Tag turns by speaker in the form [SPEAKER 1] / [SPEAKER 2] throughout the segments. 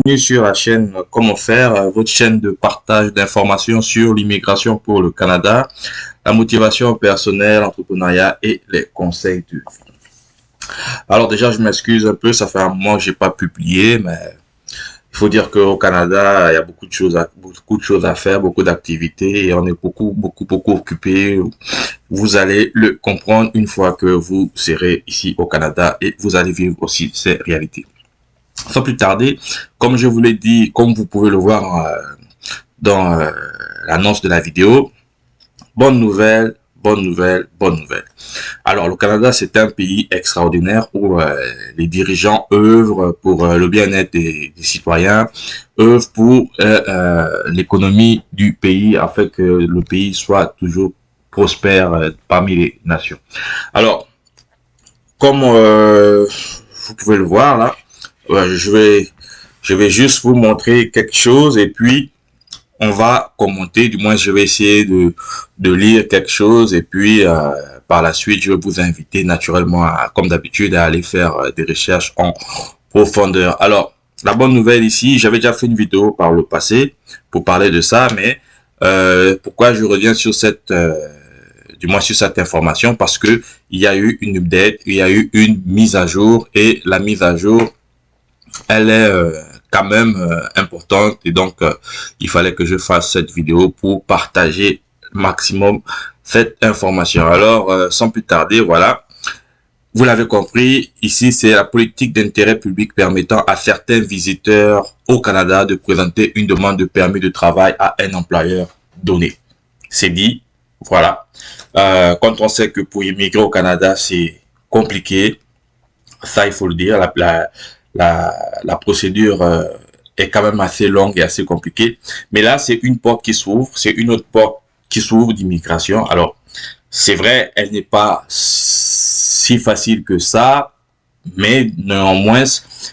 [SPEAKER 1] bienvenue sur la chaîne Comment faire, votre chaîne de partage d'informations sur l'immigration pour le Canada, la motivation personnelle, l'entrepreneuriat et les conseils de vie. Alors déjà, je m'excuse un peu, ça fait un moment que j'ai pas publié, mais il faut dire qu'au Canada, il y a beaucoup de choses à faire, beaucoup d'activités et on est beaucoup occupé. Vous allez le comprendre une fois que vous serez ici au Canada et vous allez vivre aussi ces réalités. Sans plus tarder, comme je vous l'ai dit, comme vous pouvez le voir dans l'annonce de la vidéo, bonne nouvelle, bonne nouvelle, bonne nouvelle. Alors, le Canada, c'est un pays extraordinaire où les dirigeants œuvrent pour le bien-être des citoyens, œuvrent pour l'économie du pays afin que le pays soit toujours prospère parmi les nations. Alors, comme vous pouvez le voir là, je vais juste vous montrer quelque chose et puis on va commenter, du moins je vais essayer de lire quelque chose et puis par la suite je vais vous inviter naturellement comme d'habitude à aller faire des recherches en profondeur. Alors la bonne nouvelle ici, j'avais déjà fait une vidéo par le passé pour parler de ça, mais pourquoi je reviens sur cette sur cette information, parce que il y a eu une update, il y a eu une mise à jour et la mise à jour elle est quand même importante et donc il fallait que je fasse cette vidéo pour partager maximum cette information. Alors sans plus tarder, voilà, vous l'avez compris, ici c'est la politique d'intérêt public permettant à certains visiteurs au Canada de présenter une demande de permis de travail à un employeur donné. C'est dit, voilà. Quand on sait que pour immigrer au Canada c'est compliqué, ça il faut le dire, la procédure est quand même assez longue et assez compliquée. Mais là, c'est une porte qui s'ouvre, c'est une autre porte qui s'ouvre d'immigration. Alors, c'est vrai, elle n'est pas si facile que ça, mais néanmoins,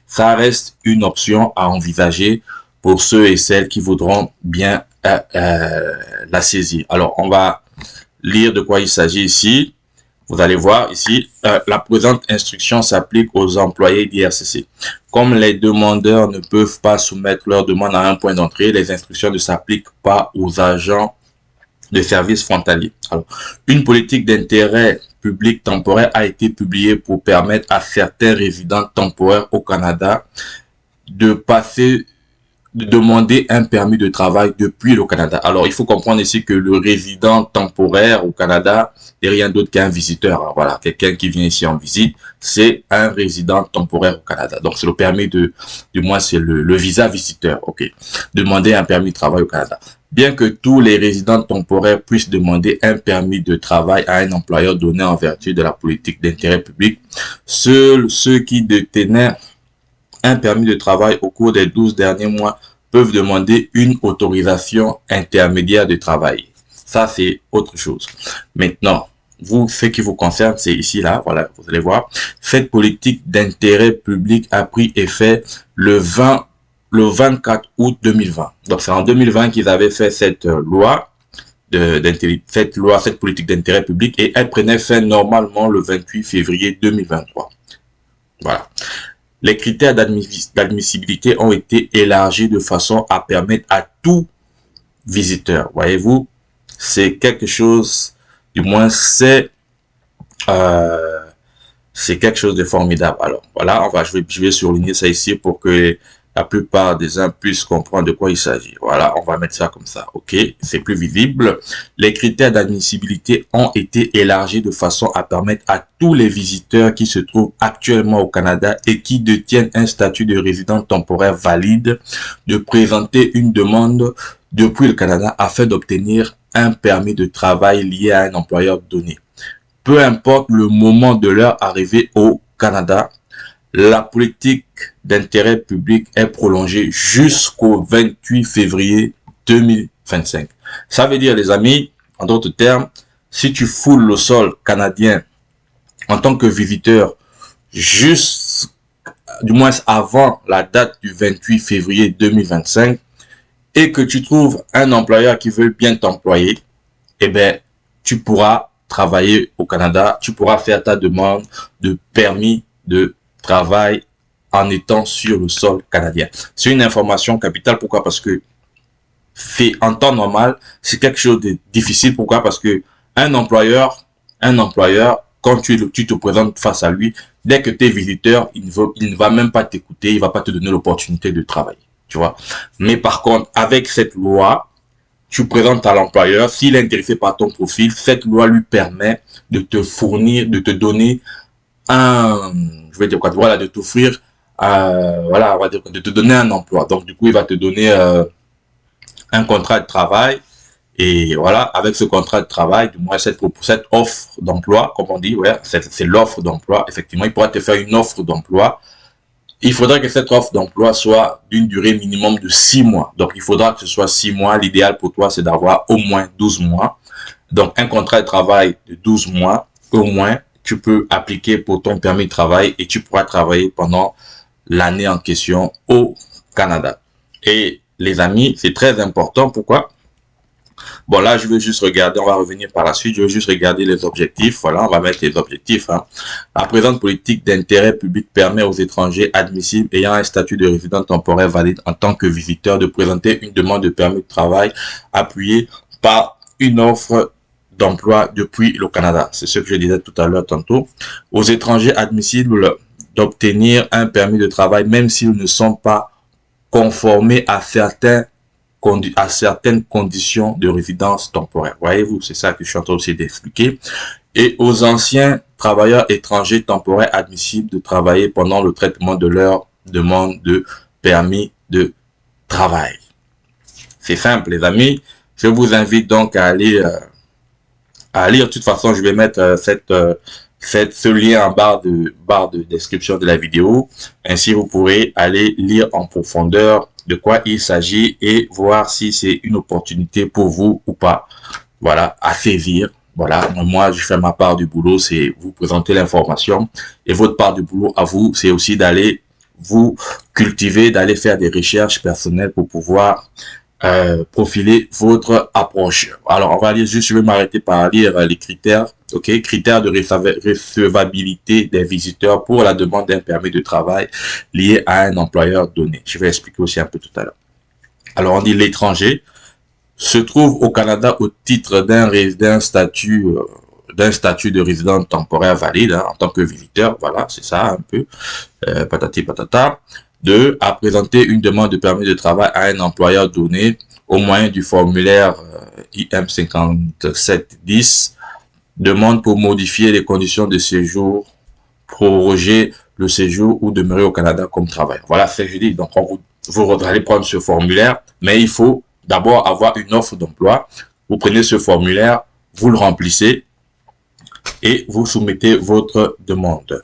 [SPEAKER 1] ça reste une option à envisager pour ceux et celles qui voudront bien la saisir. Alors, on va lire de quoi il s'agit ici. Vous allez voir ici, la présente instruction s'applique aux employés d'IRCC. Comme les demandeurs ne peuvent pas soumettre leur demande à un point d'entrée, les instructions ne s'appliquent pas aux agents de services frontaliers. Alors, une politique d'intérêt public temporaire a été publiée pour permettre à certains résidents temporaires au Canada de demander un permis de travail depuis le Canada. Alors, il faut comprendre ici que le résident temporaire au Canada n'est rien d'autre qu'un visiteur. Alors, voilà, quelqu'un qui vient ici en visite, c'est un résident temporaire au Canada. Donc, c'est le permis du moins, c'est le visa visiteur, ok. Demander un permis de travail au Canada. Bien que tous les résidents temporaires puissent demander un permis de travail à un employeur donné en vertu de la politique d'intérêt public, seuls ceux qui détenaient un permis de travail au cours des 12 derniers mois peuvent demander une autorisation intermédiaire de travail. Ça, c'est autre chose. Maintenant, vous, ce qui vous concerne, c'est ici, là, voilà, vous allez voir. Cette politique d'intérêt public a pris effet le 24 août 2020. Donc, c'est en 2020 qu'ils avaient fait cette loi, cette politique d'intérêt public, et elle prenait fin normalement le 28 février 2023. Voilà. Les critères d'admissibilité ont été élargis de façon à permettre à tout visiteur, voyez-vous, c'est quelque chose, du moins c'est quelque chose de formidable. Alors voilà, je vais surligner ça ici pour que la plupart des uns puissent comprendre de quoi il s'agit. Voilà, on va mettre ça comme ça, ok, c'est plus visible. Les critères d'admissibilité ont été élargis de façon à permettre à tous les visiteurs qui se trouvent actuellement au Canada et qui détiennent un statut de résident temporaire valide de présenter une demande depuis le Canada afin d'obtenir un permis de travail lié à un employeur donné. Peu importe le moment de leur arrivée au Canada, la politique d'intérêt public est prolongée jusqu'au 28 février 2025. Ça veut dire, les amis, en d'autres termes, si tu foules le sol canadien en tant que visiteur, du moins avant la date du 28 février 2025, et que tu trouves un employeur qui veut bien t'employer, eh bien, tu pourras travailler au Canada, tu pourras faire ta demande de permis de travail en étant sur le sol canadien. C'est une information capitale. Pourquoi? Parce que fait en temps normal, c'est quelque chose de difficile. Pourquoi? Parce que un employeur, quand tu te présentes face à lui, dès que tu es visiteur, il ne va même pas t'écouter, il va pas te donner l'opportunité de travailler. Tu vois? Mais par contre, avec cette loi, tu présentes à l'employeur, s'il est intéressé par ton profil, cette loi lui permet de te fournir, de te donner je vais dire quoi, voilà, de t'offrir, voilà, on va dire, de te donner un emploi. Donc, du coup, il va te donner un contrat de travail. Et voilà, avec ce contrat de travail, du moins cette offre d'emploi, comme on dit, ouais, c'est l'offre d'emploi. Effectivement, il pourra te faire une offre d'emploi. Il faudra que cette offre d'emploi soit d'une durée minimum de 6 mois. Donc, il faudra que ce soit 6 mois. L'idéal pour toi, c'est d'avoir au moins 12 mois. Donc, un contrat de travail de 12 mois, au moins, tu peux appliquer pour ton permis de travail et tu pourras travailler pendant l'année en question au Canada. Et les amis, c'est très important. Pourquoi? Bon, là, je veux juste regarder, on va revenir par la suite, je veux juste regarder les objectifs. Voilà, on va mettre les objectifs. Hein. La présente politique d'intérêt public permet aux étrangers admissibles ayant un statut de résident temporaire valide en tant que visiteur de présenter une demande de permis de travail appuyée par une offre d'emploi depuis le Canada. C'est ce que je disais tout à l'heure tantôt. Aux étrangers admissibles d'obtenir un permis de travail même s'ils ne sont pas conformés à certaines conditions de résidence temporaire. Voyez-vous, c'est ça que je suis en train aussi d'expliquer. Et aux anciens travailleurs étrangers temporaires admissibles de travailler pendant le traitement de leur demande de permis de travail. C'est simple, les amis. Je vous invite donc à aller lire. De toute façon, je vais mettre ce lien en barre de description de la vidéo. Ainsi, vous pourrez aller lire en profondeur de quoi il s'agit et voir si c'est une opportunité pour vous ou pas. Voilà, à saisir. Voilà, moi, je fais ma part du boulot, c'est vous présenter l'information. Et votre part du boulot à vous, c'est aussi d'aller vous cultiver, d'aller faire des recherches personnelles pour pouvoir profiler votre approche. Alors, on va lire juste, je vais m'arrêter par lire les critères. Ok, critères de recevabilité des visiteurs pour la demande d'un permis de travail lié à un employeur donné. Je vais expliquer aussi un peu tout à l'heure. Alors, on dit l'étranger se trouve au Canada au titre d'un statut de résident temporaire valide hein, en tant que visiteur. Voilà, c'est ça un peu. Patati patata. 2. À présenter une demande de permis de travail à un employeur donné au moyen du formulaire IM 5710. Demande pour modifier les conditions de séjour, proroger le séjour ou demeurer au Canada comme travailleur. Voilà ce que je dis. Donc, vous allez prendre ce formulaire, mais il faut d'abord avoir une offre d'emploi. Vous prenez ce formulaire, vous le remplissez et vous soumettez votre demande.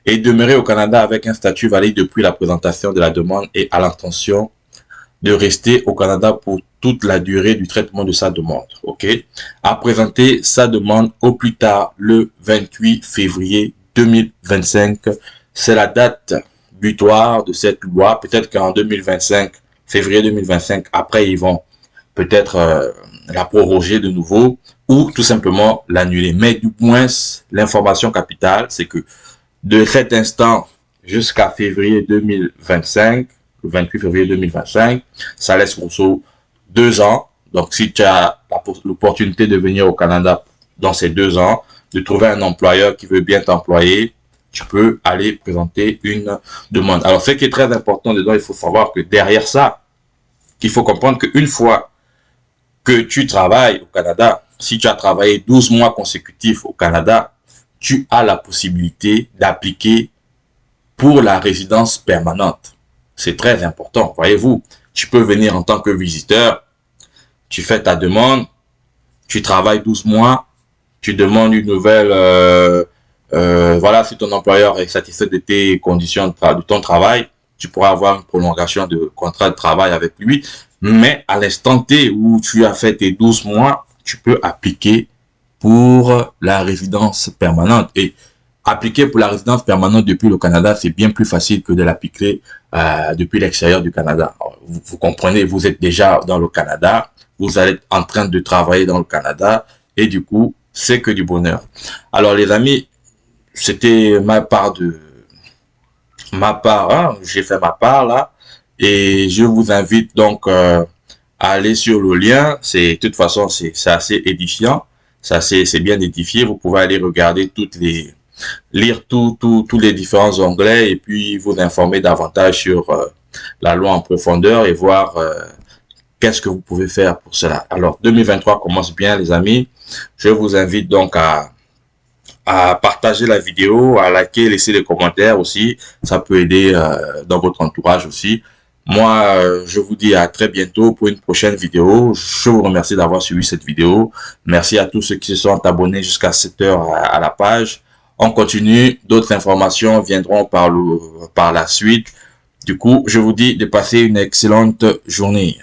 [SPEAKER 1] Et demeurer au Canada avec un statut valide depuis la présentation de la demande et à l'intention de rester au Canada pour toute la durée du traitement de sa demande. OK? À présenter sa demande au plus tard le 28 février 2025. C'est la date butoir de cette loi. Peut-être qu'en 2025, février 2025, après ils vont peut-être la proroger de nouveau ou tout simplement l'annuler. Mais du moins, l'information capitale, c'est que de cet instant jusqu'à février 2025, le 28 février 2025, ça laisse grosso 2 ans. Donc, si tu as l'opportunité de venir au Canada dans ces 2 ans, de trouver un employeur qui veut bien t'employer, tu peux aller présenter une demande. Alors, ce qui est très important dedans, il faut savoir que derrière ça, il faut comprendre qu'une fois que tu travailles au Canada, si tu as travaillé 12 mois consécutifs au Canada, tu as la possibilité d'appliquer pour la résidence permanente. C'est très important, voyez-vous. Tu peux venir en tant que visiteur, tu fais ta demande, tu travailles 12 mois, tu demandes une nouvelle, voilà, si ton employeur est satisfait de tes conditions de ton travail, tu pourras avoir une prolongation de contrat de travail avec lui. Mais à l'instant T où tu as fait tes 12 mois, tu peux appliquer pour la résidence permanente. Et appliquer pour la résidence permanente depuis le Canada, c'est bien plus facile que de l'appliquer depuis l'extérieur du Canada. Alors, vous comprenez, vous êtes déjà dans le Canada, vous êtes en train de travailler dans le Canada et du coup, c'est que du bonheur. Alors les amis, c'était ma part ma part, hein, j'ai fait ma part là, et je vous invite donc à aller sur le lien. C'est de toute façon c'est assez édifiant, c'est bien édifié. Vous pouvez aller regarder lire tous les différents onglets et puis vous informer davantage sur la loi en profondeur et voir qu'est-ce que vous pouvez faire pour cela. Alors 2023 commence bien les amis. Je vous invite donc à partager la vidéo, à liker, laisser des commentaires aussi. Ça peut aider dans votre entourage aussi. Moi, je vous dis à très bientôt pour une prochaine vidéo. Je vous remercie d'avoir suivi cette vidéo. Merci à tous ceux qui se sont abonnés jusqu'à cette heure à la page. On continue. D'autres informations viendront par la suite. Du coup, je vous dis de passer une excellente journée.